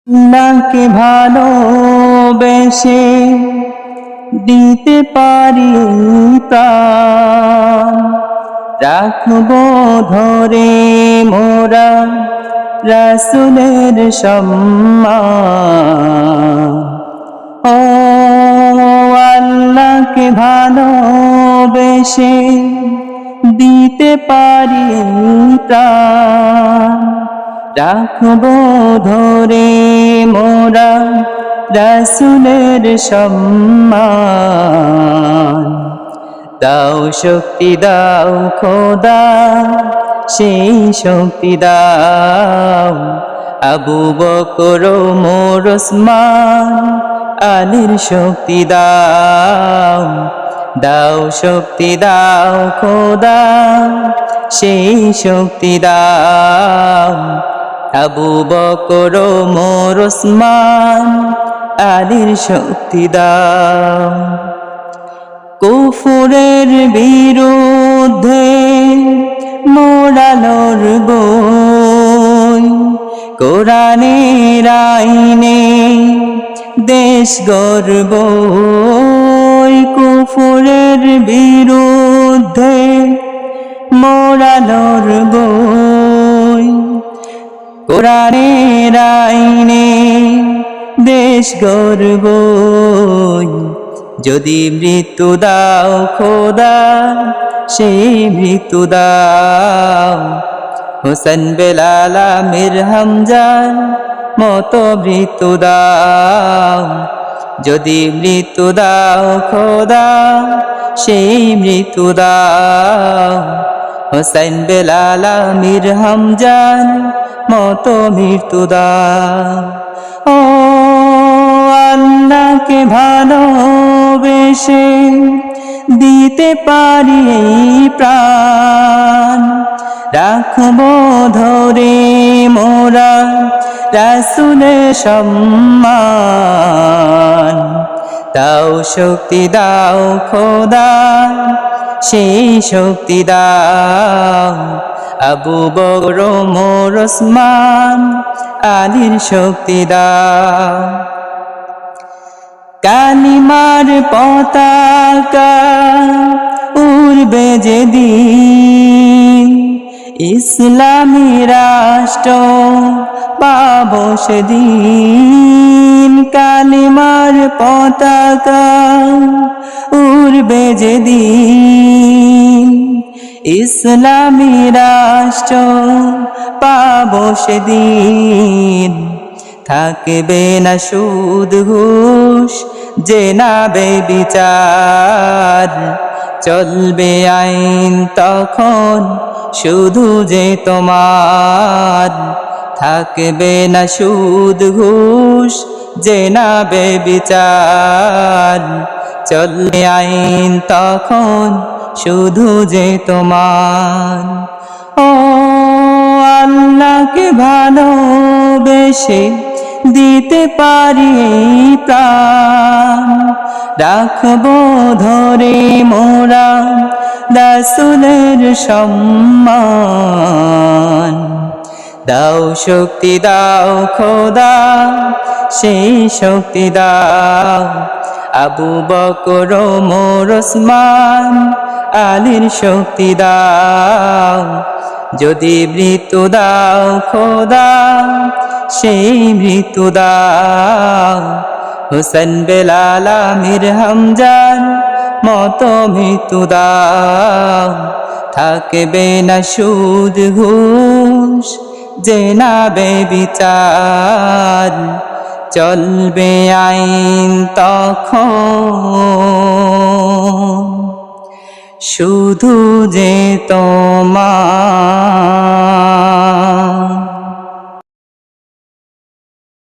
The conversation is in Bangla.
আল্লাহকে ভালোবেসে দিতে পারি প্রাণ, রাখবো ধরে মোরা রাসূলের সম্মান। ও আল্লাহকে ভালোবেসে দিতে পারি প্রাণ, রাখবো ধরে মোরা রাসূলের সম্মান। দাও শক্তি দাও খোদা, সেই শক্তি দাও আবু বকর ওমর ওসমান আলীর শক্তি দাও। দাও শক্তি দাও খোদা, সেই শক্তি দাও আবু বকর ওমর ওসমান আলীর শক্তি দাও। কুফরের বিরুদ্ধে মোরা লড়ব, কোরআনের আইনে দেশ গড়ব। কুফরের বিরুদ্ধে মোরা লড়ব, কোরআনের আইনে দেশ গড়ব। যদি মৃত্যু দাও খোদা, সেই মৃত্যু দাও হোসেন বেলাল আমির হামজার মতো মৃত্যু দাও। যদি মৃত্যু দাও খোদা, সেই মৃত্যু দাও হোসেন বেলাল আমির হামজার মতো মৃত্যু দাও। ও আল্লাহকে ভালোবেসে দিতে পারি প্রাণ, রাখবো ধরে মোরা রাসূলের সম্মান। দাও শক্তি দাও খোদা, সেই শক্তি দাও আবু বকর ওমর ওসমান আলীর শক্তি দাও। কালিমার পতাকা উড়বে যেদিন, ইসলামী রাষ্ট্র পাবো সেদিন। কালিমার পতাকা উড়বে যেদিন, ইসলামী রাষ্ট্র পাবো সেদিন। থাকবে না সুদ ঘুষ জেনা বেবিচার, চলবে আইন তখন শুধু যে তোমার। থাকবে না সুদ ঘুষ জেনা বেবিচার, চলবে আইন তখন শুধু যে তোমার। ও আল্লাহকে ভালোবেসে দিতে পারি প্রাণ, রাখবো ধরে মোরা রাসূলের সম্মান। দাও শক্তি দাও খোদা, সেই শক্তি দাও আবু বকর ওমর ওসমান আলীর শক্তি দাও। যদি মৃত্যু দাও খোদা, সেই মৃত্যু দাও হোসেন বেলাল আমির হামজার মতো মৃত্যু দাও। থাকবে না সুদ ঘুষ জেনা বেবিচার, চলবে আইন তখন শুধু যে তোমার।